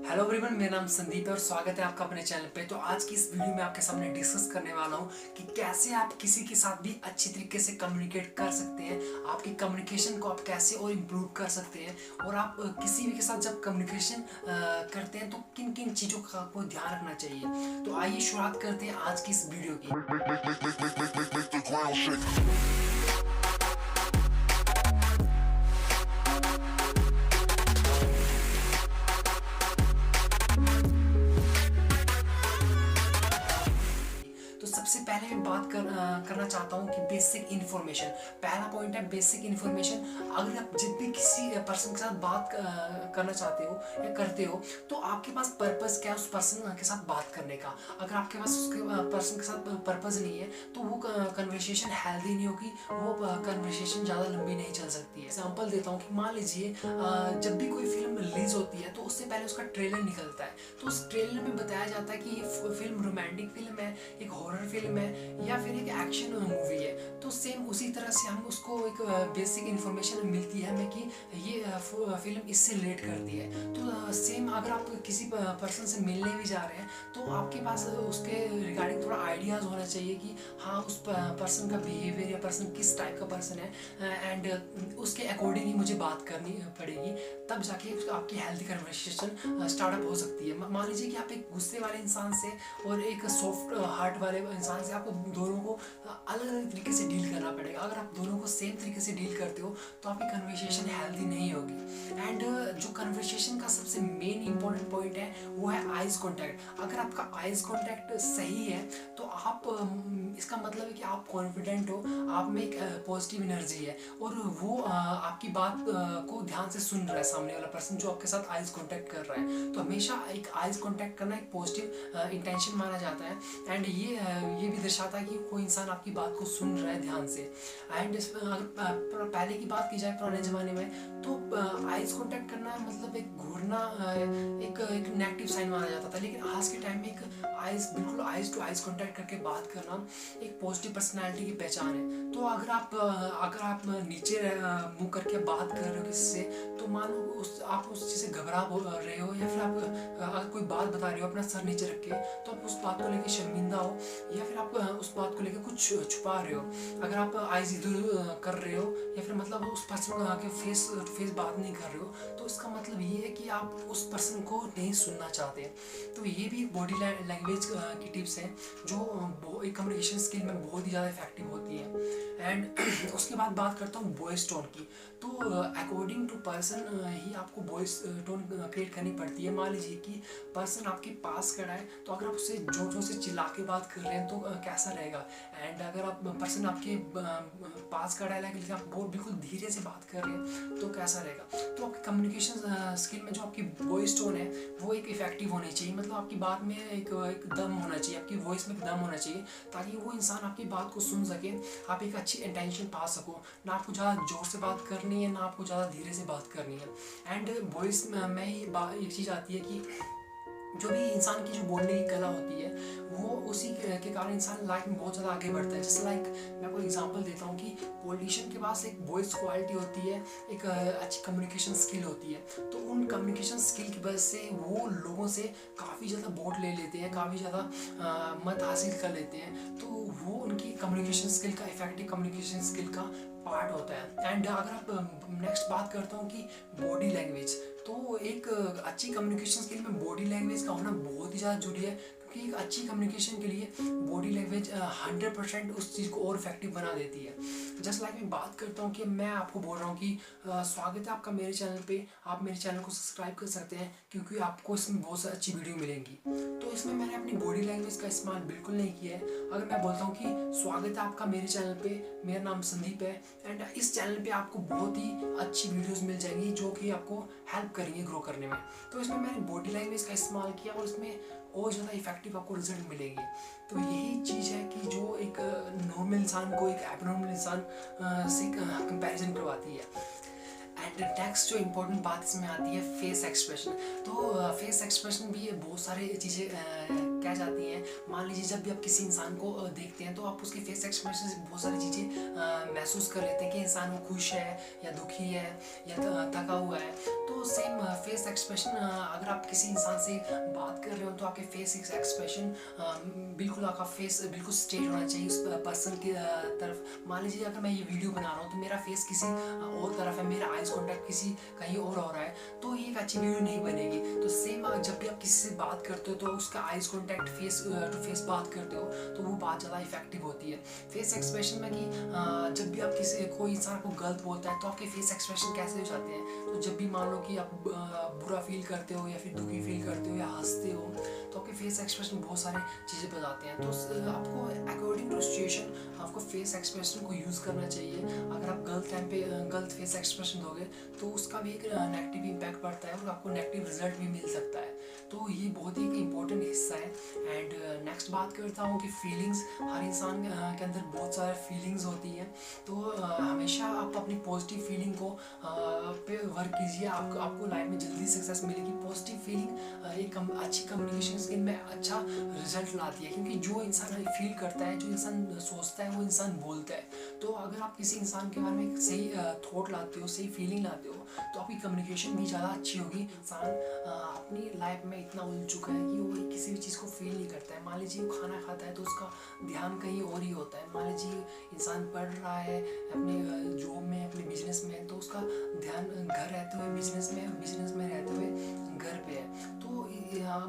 Hello everyone, मेरा नाम संदीप है और स्वागत है आपका अपने चैनल पे। तो आज की इस वीडियो में आपके सामने डिस्कस करने वाला हूँ कि कैसे आप किसी के साथ भी अच्छी तरीके से कम्युनिकेट कर सकते हैं। आपकी कम्युनिकेशन को आप कैसे और इम्प्रूव कर सकते हैं, और आप किसी भी के साथ जब कम्युनिकेशन करते हैं तो किन किन चीज़ों का आपको ध्यान रखना चाहिए। तो आइए शुरुआत करते हैं आज की इस वीडियो की। Make the ground shake. तो सबसे पहले मैं करना चाहता हूँ कि बेसिक इन्फॉर्मेशन। पहला पॉइंट है बेसिक इन्फॉर्मेशन। अगर आप जब भी किसी पर्सन के साथ बात करना चाहते हो या करते हो तो आपके पास पर्पस क्या है उस पर्सन के साथ बात करने का। अगर आपके पास उसके पर्सन के साथ पर्पस नहीं है तो वो कन्वर्सेशन हेल्दी नहीं होगी, वो कन्वर्सेशन ज़्यादा लंबी नहीं चल सकती है। एग्जाम्पल देता हूँ कि मान लीजिए जब भी कोई फिल्म रिलीज होती है तो उससे पहले उसका ट्रेलर निकलता है। तो उस ट्रेलर में बताया जाता है कि ये फिल्म रोमांटिक फिल्म है, एक हॉरर फिल्म है या फिर एक एक्शन मूवी है। तो सेम उसी तरह से हम उसको एक बेसिक इन्फॉर्मेशन मिलती है हमें कि ये फिल्म इससे रिलेट करती है। तो सेम अगर आप किसी पर्सन से मिलने भी जा रहे हैं तो आपके पास उसके रिगार्डिंग थोड़ा आइडियाज़ होना चाहिए कि हाँ उस पर्सन का बिहेवियर या पर्सन किस टाइप का पर्सन है, एंड उसके अकॉर्डिंग ही मुझे बात करनी पड़ेगी, तब जाके आपकी हेल्दी कन्वर्सेशन स्टार्टअप हो सकती है। मान लीजिए कि आप एक गुस्से वाले इंसान से और एक सॉफ्ट हार्ट वाले इंसान से आपको दोनों को अलग अलग तरीके से डील करना पड़ेगा। अगर आप दोनों को सेम तरीके से डील करते हो तो आपकी कन्वर्सेशन हेल्दी नहीं होगी। एंड जो कन्वर्सेशन का सबसे मेन इंपॉर्टेंट पॉइंट है वो है आइज कॉन्टैक्ट। अगर आपका आइज कॉन्टैक्ट सही है तो आप इसका मतलब है कि आप कॉन्फिडेंट हो, आप में एक पॉजिटिव एनर्जी है और वो आपकी बात को ध्यान से सुन रहा है सामने वाला पर्सन जो आपके साथ आइज कॉन्टैक्ट कर रहा है। तो हमेशा एक आइज कॉन्टैक्ट करना एक पॉजिटिव इंटेंशन माना जाता है, एंड ये भी दर्शाता है कि कोई इंसान आपकी बात को सुन रहा है ध्यान से। एंड अगर पहले की बात की जाए पुराने ज़माने में तो आइज कॉन्टैक्ट करना मतलब एक घूरना एक नेगेटिव साइन माना जाता था, लेकिन आज के टाइम में एक बिल्कुल आइज टू आइज कॉन्टैक्ट करके बात करना एक पॉजिटिव पर्सनैलिटी की पहचान है। तो अगर आप नीचे मुँह करके बात कर रहे हो किसी से तो मान लो आप उस चीज़ से घबरा रहे हो, या फिर आप अगर कोई बात बता रहे हो अपना सर नीचे रख के तो आप उस बात को लेकर शर्मिंदा हो, या फिर आप उस बात को लेकर कुछ छुपा रहे हो। अगर आप आइज इधर कर रहे हो या फिर मतलब उस पर्सन के फेस टू फेस बात नहीं कर रहे हो तो इसका मतलब ये है कि आप उस पर्सन को नहीं सुनना चाहते। तो ये भी बॉडी लैंग्वेज की टिप्स हैं जो एक कम्युनिकेशन स्किल में बहुत ही ज़्यादा इफेक्टिव होती है। एंड उसके बाद बात करता हूँ वॉइस टोन की। तो अकॉर्डिंग टू पर्सन ही आपको वॉइस टोन क्रिएट करनी पड़ती है। मान लीजिए कि पर्सन आपके पास खड़ा है तो अगर आप उससे जोर जोर से चिल्ला के बात कर रहे हैं तो कैसा रहेगा। एंड अगर आप पर्सन आपके पास खड़ा है लेकिन आप बहुत बिल्कुल धीरे से बात कर रहे हैं तो कैसा रहेगा। तो आपकी कम्युनिकेशन स्किल में जो आपकी वॉइस टोन है वो एक इफेक्टिव होनी चाहिए, मतलब आपकी बात में एक दम होना चाहिए, आपकी वॉइस में एक दम होना चाहिए ताकि वो इंसान आपकी बात को सुन सके, आप एक अच्छी इंटेंशन पा सको। ना आपको ज़्यादा जोर से बात करनी है ना आपको ज़्यादा धीरे से बात करनी है। एंड वॉइस में ये चीज़ आती है कि जो भी इंसान की जो बोलने की कला होती है वो उसी के कारण इंसान लाइफ में बहुत ज़्यादा आगे बढ़ता है। जैसे लाइक मैं आपको एग्जांपल देता हूँ कि पॉलिटिशियन के पास एक वॉइस क्वालिटी होती है, एक अच्छी कम्युनिकेशन स्किल होती है। तो उन कम्युनिकेशन स्किल की वजह से वो लोगों से काफ़ी ज़्यादा वोट ले लेते हैं, काफ़ी ज़्यादा मत हासिल कर लेते हैं। तो वो उनकी कम्युनिकेशन स्किल का इफेक्टिव कम्युनिकेशन स्किल का पार्ट होता है। एंड अगर आप नेक्स्ट बात करता हूँ कि बॉडी लैंग्वेज, तो एक अच्छी कम्युनिकेशन स्किल में बॉडी लैंग्वेज का होना बहुत ही ज़्यादा जरूरी है, क्योंकि एक अच्छी कम्युनिकेशन के लिए बॉडी लैंग्वेज 100% उस चीज़ को और इफेक्टिव बना देती है। जस्ट लाइक मैं बात करता हूँ कि मैं आपको बोल रहा हूँ कि स्वागत है आपका मेरे चैनल पे, आप मेरे चैनल को सब्सक्राइब कर सकते हैं क्योंकि आपको इसमें बहुत सारी अच्छी वीडियो मिलेंगी। तो इसमें मैंने अपनी बॉडी लैंग्वेज का इस्तेमाल बिल्कुल नहीं किया है। अगर मैं बोलता हूँ कि स्वागत है आपका मेरे चैनल पे, मेरा नाम संदीप है, एंड इस चैनल पे आपको बहुत ही अच्छी वीडियोस मिल जाएंगी जो कि आपको हेल्प करेंगे ग्रो करने में। तो इसमें मैंने बॉडी लैंग्वेज का इस्तेमाल किया और इसमें और ज़्यादा इफेक्टिव आपको रिजल्ट मिलेंगे। तो यही चीज़ है कि जो एक नॉर्मल इंसान को एक एबनॉर्मल इंसान से कंपैरिजन करवाती है। एंड नेक्स्ट जो इम्पोर्टेंट बात इसमें आती है फेस एक्सप्रेशन। तो फेस एक्सप्रेशन भी बहुत सारे चीज़ें क्या जाती हैं। मान लीजिए जब भी आप किसी इंसान को देखते हैं तो आप उसके फेस एक्सप्रेशन से बहुत सारी चीज़ें महसूस कर लेते हैं कि इंसान वो खुश है या दुखी है या थका हुआ है। तो सेम फेस एक्सप्रेशन, अगर आप किसी इंसान से बात कर रहे हो तो आपके फेस एक्सप्रेशन बिल्कुल, आपका फेस बिल्कुल स्ट्रेट होना चाहिए उस पर्सन की तरफ। मान लीजिए अगर मैं ये वीडियो बना रहा हूँ तो मेरा फेस किसी और तरफ है, मेरा आइज कांटेक्ट किसी कहीं और हो रहा है, तो ये एक अच्छी वीडियो नहीं बनेगी। तो सेम जब भी आप किसी से बात करते हो तो उसका eyes contact face to face बात करते हो तो वो बात ज़्यादा इफेक्टिव होती है। फेस एक्सप्रेशन में कि जब भी आप किसी कोई इंसान को गलत बोलता है तो आपके फेस एक्सप्रेशन कैसे हो जाते हैं। तो जब भी मान लो कि आप बुरा फील करते हो या फिर दुखी फील करते हो या हंसते हो तो आपके फेस एक्सप्रेशन बहुत सारे चीज़ें बताते हैं। तो आपको अकॉर्डिंग टू सिचुएशन आपको फेस एक्सप्रेशन को यूज़ करना चाहिए। अगर आप गलत टाइम पे गलत फेस एक्सप्रेशन दोगे तो उसका भी एक नेगेटिव इम्पैक्ट पड़ता है और आपको नेगेटिव रिजल्ट भी मिल सकता है। तो ये बहुत ही एक इम्पोर्टेंट हिस्सा है। एंड नेक्स्ट बात करता हूँ कि फीलिंग्स, हर इंसान के अंदर बहुत सारे फीलिंग्स होती हैं। तो हमेशा आप अपनी पॉजिटिव फीलिंग को पे वर्क कीजिए। आपको लाइफ में जल्दी सक्सेस मिलेगी। पॉजिटिव फीलिंग एक अच्छी कम्युनिकेशन स्किल में अच्छा रिजल्ट लाती है, क्योंकि जो इंसान फील करता है, जो इंसान सोचता है, वो इंसान बोलता है। तो अगर आप किसी इंसान के बारे में एक सही थॉट लाते हो, सही फीलिंग लाते हो, तो आपकी कम्युनिकेशन भी ज़्यादा अच्छी होगी। इंसान अपनी लाइफ में इतना उलझ चुका है कि वो किसी भी चीज़ को फील नहीं करता है। मान लीजिए वो खाना खाता है तो उसका ध्यान कहीं और ही होता है। मान लीजिए इंसान पढ़ रहा है अपने जॉब में, अपने बिजनेस में, तो उसका ध्यान घर रहते हुए बिजनेस में रहते हुए घर पे है। तो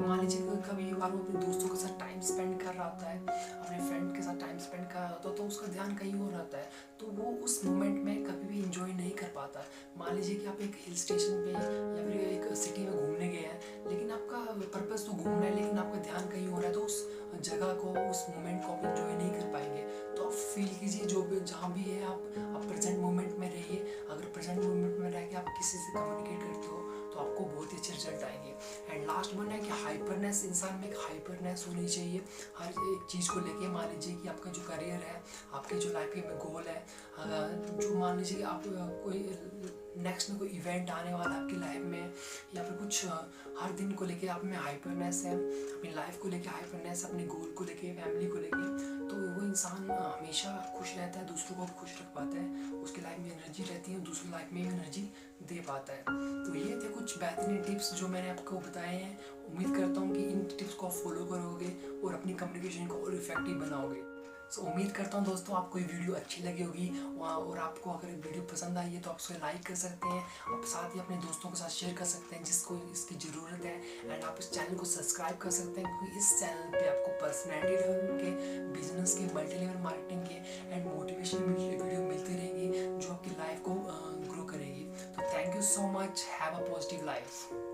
मान लीजिए कभी बार वो अपने दोस्तों के साथ टाइम स्पेंड कर रहा होता है, अपने फ्रेंड के साथ टाइम स्पेंड कर रहा होता है, तो उसका ध्यान कहीं और रहता है, तो वो उस मोमेंट में कभी भी इंजॉय नहीं कर पाता। मान लीजिए कि आप एक हिल स्टेशन पे या फिर एक सिटी में घूमने गए हैं, लेकिन आपका पर्पस तो घूमना है, लेकिन आपका ध्यान कहीं और है, तो उस जगह को, उस मोमेंट को आप इंजॉय नहीं कर पाएंगे। तो आप फील कीजिए जो भी जहाँ भी है, आप प्रेजेंट मोमेंट में रहिए। अगर प्रेजेंट मोमेंट में रह के आप किसी से कम्युनिकेट करते हो तो आपको बहुत ही अच्छे रिजल्ट आएंगे। एंड लास्ट वन है कि हाइपरनेस, इंसान में एक हाइपरनेस होनी चाहिए हर एक चीज़ को लेके। मान लीजिए कि आपका जो करियर है, आपके जो लाइफ में गोल है, जो मान लीजिए कि आप कोई नेक्स्ट में कोई इवेंट आने वाला है आपकी लाइफ में, या फिर कुछ हर दिन को लेके आप में हाइपरनेस है, अपनी लाइफ को लेके हाइपरनेस, अपने गोल को लेके, फैमिली को लेके, तो वो इंसान हमेशा खुश रहता है, दूसरों को खुश रख पाता है, उसकी लाइफ में एनर्जी रहती है, दूसरी लाइफ में एनर्जी दे पाता है। तो ये थे कुछ बेहतरीन टिप्स जो मैंने आपको बताए हैं। उम्मीद करता हूँ कि इन टिप्स को आप फॉलो करोगे और अपनी कम्युनिकेशन को और इफेक्टिव बनाओगे। सो उम्मीद करता हूँ दोस्तों आपको ये वीडियो अच्छी लगी होगी, और आपको अगर वीडियो पसंद आई है तो आप उसे लाइक कर सकते हैं, आप साथ ही अपने दोस्तों के साथ शेयर कर सकते हैं जिसको इसकी ज़रूरत है। एंड आप इस चैनल को सब्सक्राइब कर सकते हैं, क्योंकि इस चैनल पे आपको पर्सनैलिटी डेवलपमेंट के, बिजनेस के, मल्टी लेवल मार्केटिंग के एंड मोटिवेशन वीडियो मिलती रहेंगी जो आपकी लाइफ को ग्रो करेगी। तो thank you so much, have a positive life.